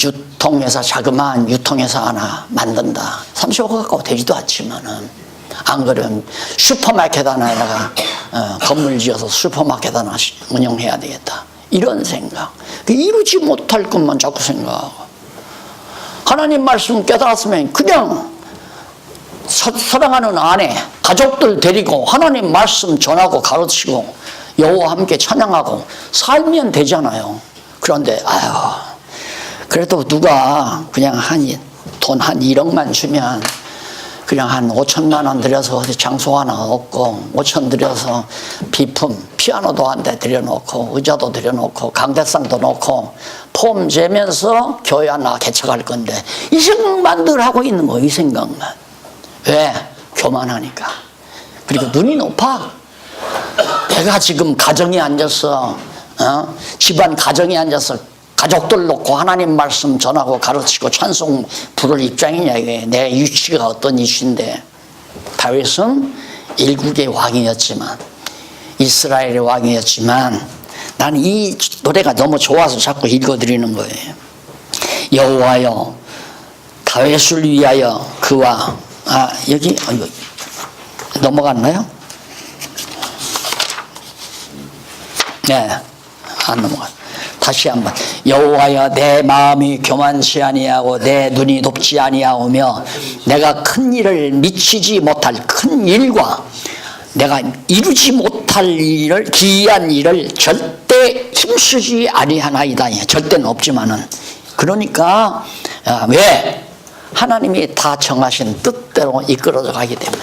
유통회사, 자그마한 유통회사 하나 만든다. 30억 갖고 되지도 않지만은, 안 그러면 슈퍼마켓 하나에다가 건물 지어서 슈퍼마켓 하나 운영해야 되겠다. 이런 생각. 이루지 못할 것만 자꾸 생각하고, 하나님 말씀 깨달았으면 그냥 사랑하는 아내, 가족들 데리고 하나님 말씀 전하고 가르치고 여호와 함께 찬양하고 살면 되잖아요. 그런데 그래도 누가 그냥 돈 한 1억만 주면 그냥 한 5천만 원 들여서 어디 장소 하나 얻고, 5천 들여서 비품, 피아노도 한 대 들여놓고, 의자도 들여놓고, 강대상도 놓고, 폼 재면서 교회 하나 개척할 건데, 이 생각만 늘 하고 있는 거예요. 이 생각만. 왜? 교만하니까. 그리고 눈이 높아. 내가 지금 가정에 앉아서 집안 가정에 앉아서 가족들 놓고 하나님 말씀 전하고 가르치고 찬송 부를 입장이냐 이게. 내 위치가 어떤 위치인데. 다윗은 일국의 왕이었지만, 이스라엘의 왕이었지만, 나는 이 노래가 너무 좋아서 자꾸 읽어드리는 거예요. 여호와여 다윗을 위하여 그와 여기 넘어갔나요? 네, 안 넘어가. 다시 한번. 여호와여 내 마음이 교만치 아니하고 내 눈이 높지 아니하오며 내가 큰 일을 미치지 못할 큰 일과 내가 이루지 못할 일을 기이한 일을 절대 힘쓰지 아니하나이다. 절대는 없지만은 그러니까 왜? 하나님이 다 정하신 뜻대로 이끌어져 가기 때문에.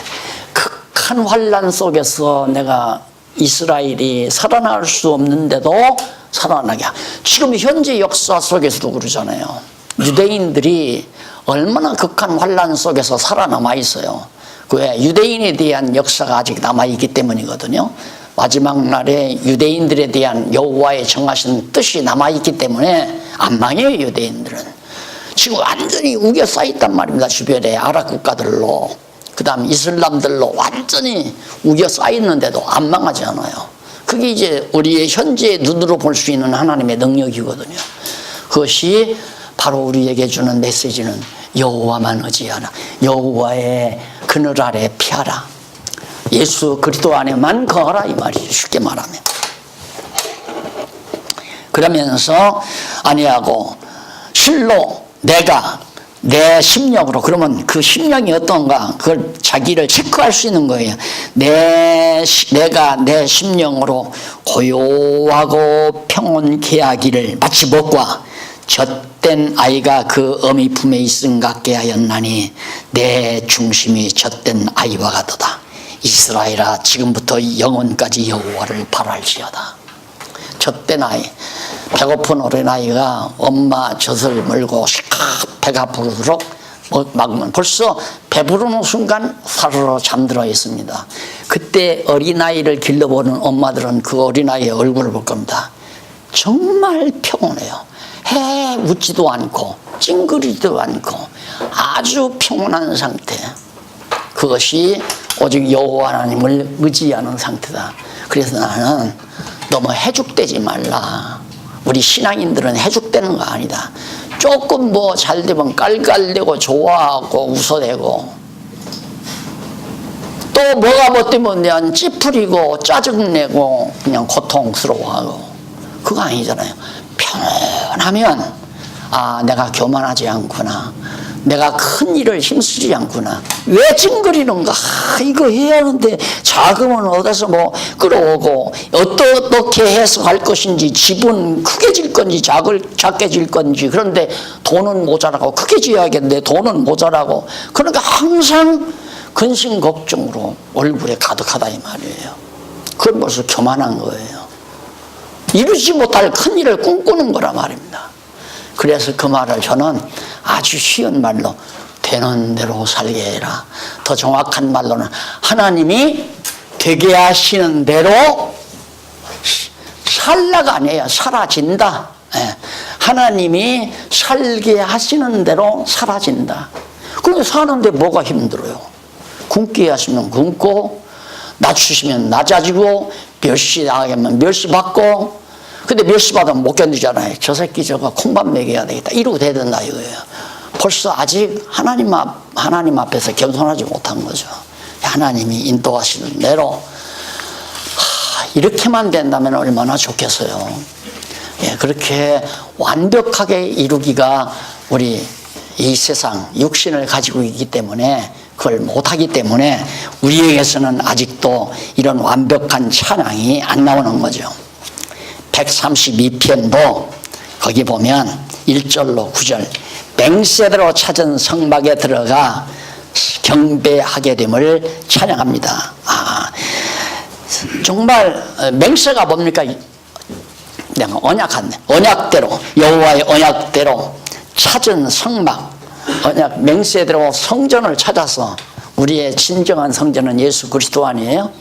극한 환난 속에서 내가 이스라엘이 살아날 수 없는데도 살아나게. 지금 현재 역사 속에서도 그러잖아요. 유대인들이 얼마나 극한 환난 속에서 살아남아 있어요. 왜? 유대인에 대한 역사가 아직 남아있기 때문이거든요. 마지막 날에 유대인들에 대한 여호와의 정하신 뜻이 남아있기 때문에 안 망해요. 유대인들은 지금 완전히 우겨 쌓여있단 말입니다. 주변에 아랍 국가들로, 그 다음 이슬람들로 완전히 우겨 쌓였는데도 안 망하지 않아요. 그게 이제 우리의 현재 눈으로 볼 수 있는 하나님의 능력이거든요. 그것이 바로 우리에게 주는 메시지는 여호와만 의지하라. 여호와의 그늘 아래 피하라. 예수 그리스도 안에만 거하라 이 말이죠. 쉽게 말하면. 그러면서 아니하고 실로 내가 내 심령으로, 그러면 그 심령이 어떤가 그걸 자기를 체크할 수 있는 거예요. 내가 내 심령으로 고요하고 평온케 하기를 마치 먹과 젖된 아이가 그 어미 품에 있음 같게 하였나니 내 중심이 젖된 아이와 같도다. 이스라엘아 지금부터 영원까지 여호와를 바랄지어다. 젖된 아이, 배고픈 어린아이가 엄마 젖을 물고 배가 부르도록 막으면 벌써 배부르는 순간 사르르 잠들어 있습니다. 그때 어린아이를 길러보는 엄마들은 그 어린아이의 얼굴을 볼 겁니다. 정말 평온해요. 해 웃지도 않고 찡그리지도 않고 아주 평온한 상태. 그것이 오직 여호와 하나님을 의지하는 상태다. 그래서 나는 너무 해죽되지 말라. 우리 신앙인들은 해죽되는 거 아니다. 조금 뭐 잘 되면 깔깔대고 좋아하고 웃어대고, 또 뭐가 못 되면 그냥 찌푸리고 짜증내고 그냥 고통스러워하고. 그거 아니잖아요. 평온하면 내가 교만하지 않구나, 내가 큰 일을 힘쓰지 않구나. 왜 찡그리는가? 이거 해야 하는데 자금은 어디서 뭐 끌어오고 어떻게 해서 갈 것인지, 집은 크게 질 건지 작게 질 건지, 그런데 돈은 모자라고, 크게 지어야겠는데 돈은 모자라고. 그러니까 항상 근심 걱정으로 얼굴에 가득하다 이 말이에요. 그건 벌써 교만한 거예요. 이루지 못할 큰 일을 꿈꾸는 거란 말입니다. 그래서 그 말을 저는 아주 쉬운 말로 되는 대로 살게 해라. 더 정확한 말로는 하나님이 되게 하시는 대로 살라가 아니에요. 사라진다. 하나님이 살게 하시는 대로 사라진다. 그런데 사는데 뭐가 힘들어요? 굶게 하시면 굶고, 낮추시면 낮아지고, 멸시당하면 멸시받고. 근데 멸시받으면 못 견디잖아요. 저 새끼 저거 콩밥 먹여야 되겠다, 이러고 돼야 된다 이거예요. 벌써 아직 하나님 앞에서 겸손하지 못한 거죠. 하나님이 인도하시는 대로 이렇게만 된다면 얼마나 좋겠어요. 그렇게 완벽하게 이루기가 우리 이 세상 육신을 가지고 있기 때문에, 그걸 못하기 때문에 우리에게서는 아직도 이런 완벽한 찬양이 안 나오는 거죠. 132편도 거기 보면 1절로 9절 맹세대로 찾은 성막에 들어가 경배하게 됨을 찬양합니다. 정말 맹세가 뭡니까? 언약대로, 여호와의 언약대로 찾은 성막, 맹세대로 성전을 찾아서 우리의 진정한 성전은 예수 그리스도 아니에요?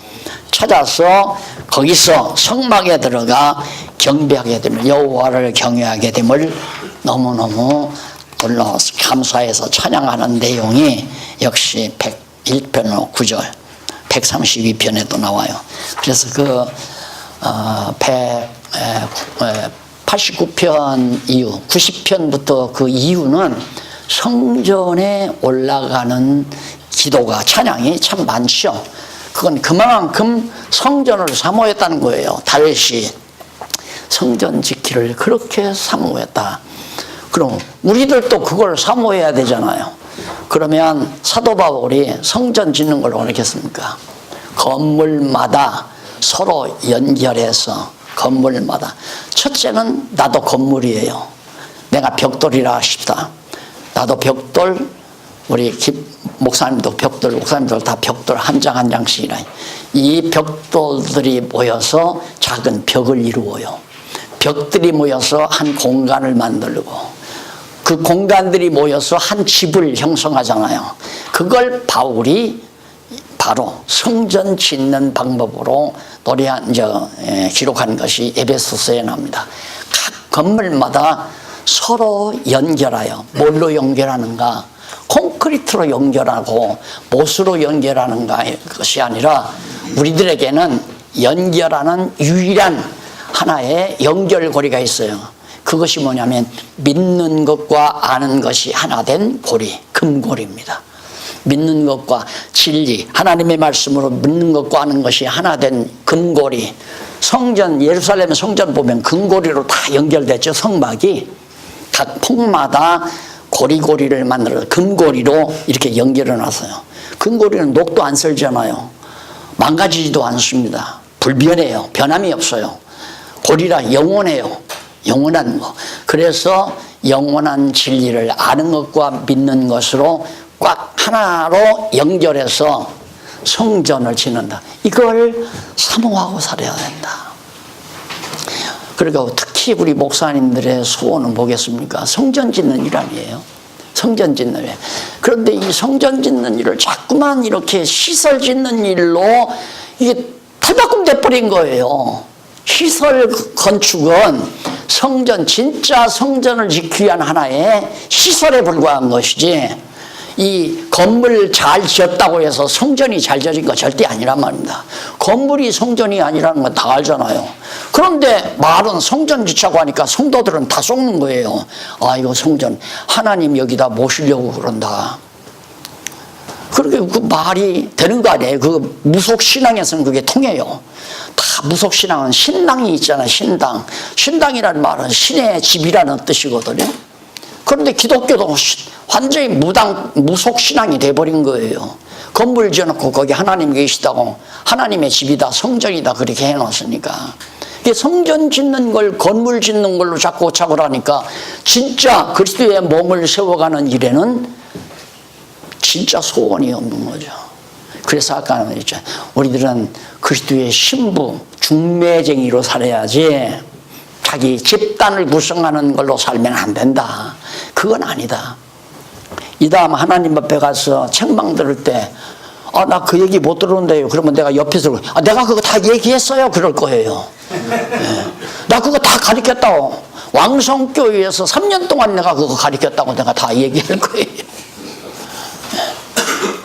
찾아서 거기서 성막에 들어가 경배하게 됨을, 여호와를 경외하게 됨을 너무너무 놀라워서 감사해서 찬양하는 내용이 역시 101편 9절 132편에도 나와요. 그래서 그 89편 이후 90편부터 그 이유는 성전에 올라가는 기도가, 찬양이 참 많죠. 그건 그만큼 성전을 사모했다는 거예요. 다윗이 성전 지키를 그렇게 사모했다. 그럼 우리들도 그걸 사모해야 되잖아요. 그러면 사도 바울이 성전 짓는 걸 어떻게 했습니까? 건물마다 서로 연결해서, 건물마다. 첫째는 나도 건물이에요. 내가 벽돌이라 하십다. 나도 벽돌, 우리 목사님도 벽돌, 목사님들 다 벽돌 한 장 한 장씩이라. 이 벽돌들이 모여서 작은 벽을 이루어요. 벽들이 모여서 한 공간을 만들고, 그 공간들이 모여서 한 집을 형성하잖아요. 그걸 바울이 바로 성전 짓는 방법으로 기록한 것이 에베소서에 나옵니다. 각 건물마다 서로 연결하여, 뭘로 연결하는가? 콘크리트로 연결하고 못으로 연결하는 것이 아니라 우리들에게는 연결하는 유일한 하나의 연결고리가 있어요. 그것이 뭐냐면 믿는 것과 아는 것이 하나 된 고리, 금고리입니다. 믿는 것과 진리, 하나님의 말씀으로 믿는 것과 아는 것이 하나 된 금고리. 성전, 예루살렘 성전 보면 금고리로 다 연결됐죠. 성막이 각 폭마다 고리고리를 만들어 금고리로 이렇게 연결해 놨어요. 금고리는 녹도 안 쓸잖아요. 망가지지도 않습니다. 불변해요. 변함이 없어요. 고리라 영원해요. 영원한 거. 그래서 영원한 진리를 아는 것과 믿는 것으로 꽉 하나로 연결해서 성전을 짓는다. 이걸 사모하고 살아야 된다. 그리고 특히 우리 목사님들의 소원은 뭐겠습니까? 성전 짓는 일 아니에요. 성전 짓는 일. 그런데 이 성전 짓는 일을 자꾸만 이렇게 시설 짓는 일로 이게 탈바꿈 돼버린 거예요. 시설 건축은 성전, 진짜 성전을 짓기 위한 하나의 시설에 불과한 것이지, 이 건물 잘 지었다고 해서 성전이 잘 지어진 거 절대 아니란 말입니다. 건물이 성전이 아니라는 건 다 알잖아요. 그런데 말은 성전 짓자고 하니까 성도들은 다 속는 거예요. 아, 이거 성전, 하나님 여기다 모시려고 그런다. 그렇게 그 말이 되는 거 아니에요. 그 무속신앙에서는 그게 통해요. 다 무속신앙은 신당이 있잖아요. 신당. 신당이라는 말은 신의 집이라는 뜻이거든요. 그런데 기독교도 완전히 무속신앙이 돼버린 거예요. 건물 지어놓고 거기 하나님 계시다고, 하나님의 집이다, 성전이다, 그렇게 해놨으니까. 성전 짓는 걸 건물 짓는 걸로 자꾸 오착을 하니까 진짜 그리스도의 몸을 세워가는 일에는 진짜 소원이 없는 거죠. 그래서 아까 말했죠. 우리들은 그리스도의 신부, 중매쟁이로 살아야지 자기 집단을 구성하는 걸로 살면 안 된다. 그건 아니다. 이 다음 하나님 앞에 가서 책망 들을 때, 나 그 얘기 못 들었는데요. 그러면 내가 옆에서, 내가 그거 다 얘기했어요. 그럴 거예요. 예. 나 그거 다 가르쳤다고. 왕성교회에서 3년 동안 내가 그거 가르쳤다고 내가 다 얘기할 거예요.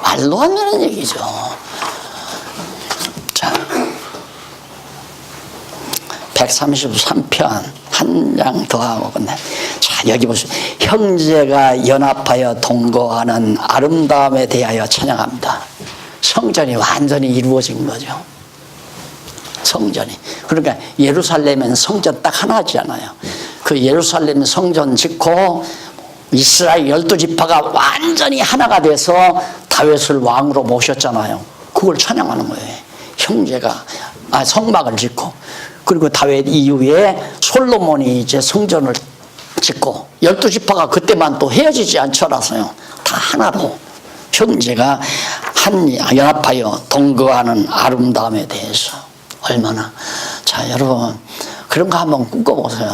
말로 안 되는 얘기죠. 자, 133편 한 장 더 하고 끝내. 자, 여기 보시면 형제가 연합하여 동거하는 아름다움에 대하여 찬양합니다. 성전이 완전히 이루어진 거죠. 성전이. 그러니까 예루살렘은 성전 딱 하나잖아요. 그 예루살렘 성전 짓고 이스라엘 12지파가 완전히 하나가 돼서 다윗을 왕으로 모셨잖아요. 그걸 찬양하는 거예요. 형제가 성막을 짓고, 그리고 다윗 이후에 솔로몬이 이제 성전을 짓고, 12지파가 그때만 또 헤어지지 않더라서요. 다 하나로 형제가 연합하여 동거하는 아름다움에 대해서 얼마나. 자, 여러분 그런 거 한번 꿈꿔보세요.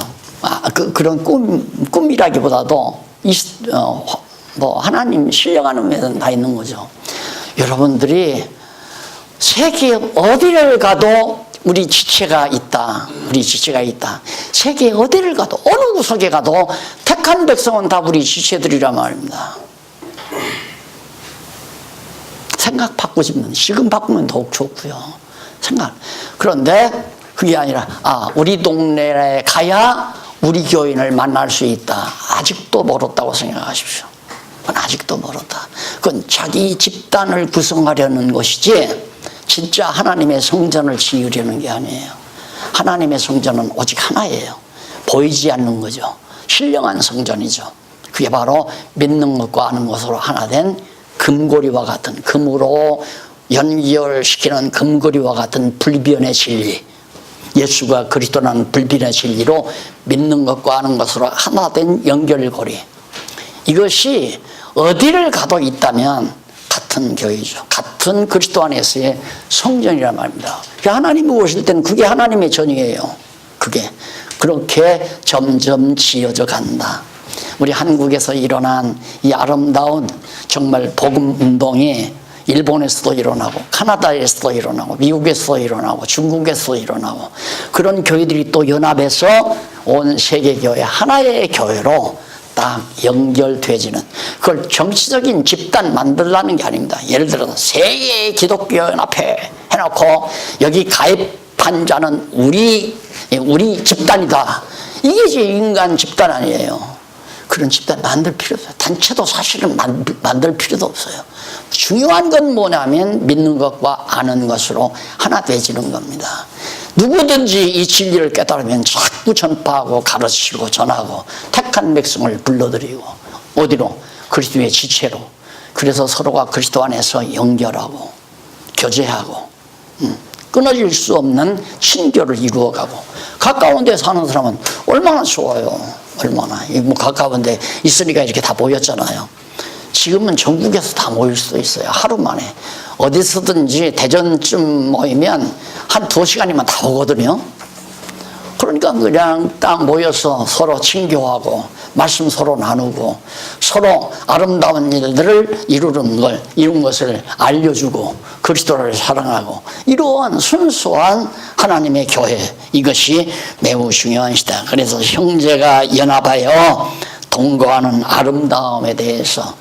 그런 꿈이라기보다도 하나님 신령한 의미는 다 있는 거죠. 여러분들이 세계 어디를 가도 우리 지체가 있다. 우리 지체가 있다. 세계 어디를 가도 어느 구석에 가도 택한 백성은 다 우리 지체들이란 말입니다. 생각 바꾸시면 지금 바꾸면 더욱 좋고요. 생각. 그런데 그게 아니라 우리 동네에 가야 우리 교인을 만날 수 있다. 아직도 멀었다고 생각하십시오. 그건 아직도 멀었다. 그건 자기 집단을 구성하려는 것이지 진짜 하나님의 성전을 지으려는 게 아니에요. 하나님의 성전은 오직 하나예요. 보이지 않는 거죠. 신령한 성전이죠. 그게 바로 믿는 것과 아는 것으로 하나 된 금고리와 같은, 금으로 연결시키는 금고리와 같은 불변의 진리, 예수가 그리스도라는 불변의 진리로 믿는 것과 아는 것으로 하나 된 연결고리, 이것이 어디를 가도 있다면 같은 교회죠. 같은 그리스도 안에서의 성전이란 말입니다. 하나님이 오실 때는 그게 하나님의 전이에요. 그게 그렇게 점점 지어져 간다. 우리 한국에서 일어난 이 아름다운 정말 복음 운동이 일본에서도 일어나고 카나다에서도 일어나고 미국에서도 일어나고 중국에서도 일어나고 그런 교회들이 또 연합해서 온 세계교회 하나의 교회로 딱 연결되어지는, 그걸 정치적인 집단 만들라는 게 아닙니다. 예를 들어서 세계 기독교 연합회 해놓고 여기 가입한 자는 우리 집단이다. 이게 이제 인간 집단 아니에요. 그런 집단 만들 필요도 없어요. 단체도 사실은 만들 필요도 없어요. 중요한 건 뭐냐면 믿는 것과 아는 것으로 하나 되지는 겁니다. 누구든지 이 진리를 깨달으면 자꾸 전파하고 가르치고 전하고 택한 백성을 불러들이고 어디로? 그리스도의 지체로. 그래서 서로가 그리스도 안에서 연결하고 교제하고 끊어질 수 없는 친교를 이루어가고, 가까운 데 사는 사람은 얼마나 좋아요. 얼마나. 뭐 가까운 데 있으니까 이렇게 다 모였잖아요. 지금은 전국에서 다 모일 수도 있어요. 하루 만에. 어디서든지 대전쯤 모이면 한 2시간이면 다 오거든요. 그러니까 그냥 딱 모여서 서로 친교하고 말씀 서로 나누고 서로 아름다운 일들을 이룬 것을 알려주고 그리스도를 사랑하고 이러한 순수한 하나님의 교회, 이것이 매우 중요한 시다. 그래서 형제가 연합하여 동거하는 아름다움에 대해서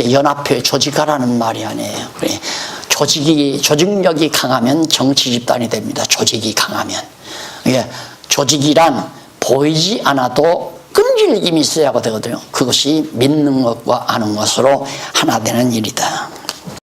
연합회 조직하라는 말이 아니에요. 그래, 조직력이 강하면 정치 집단이 됩니다. 조직이 강하면. 조직이란 보이지 않아도 끈질김이 있어야 되거든요. 그것이 믿는 것과 아는 것으로 하나 되는 일이다.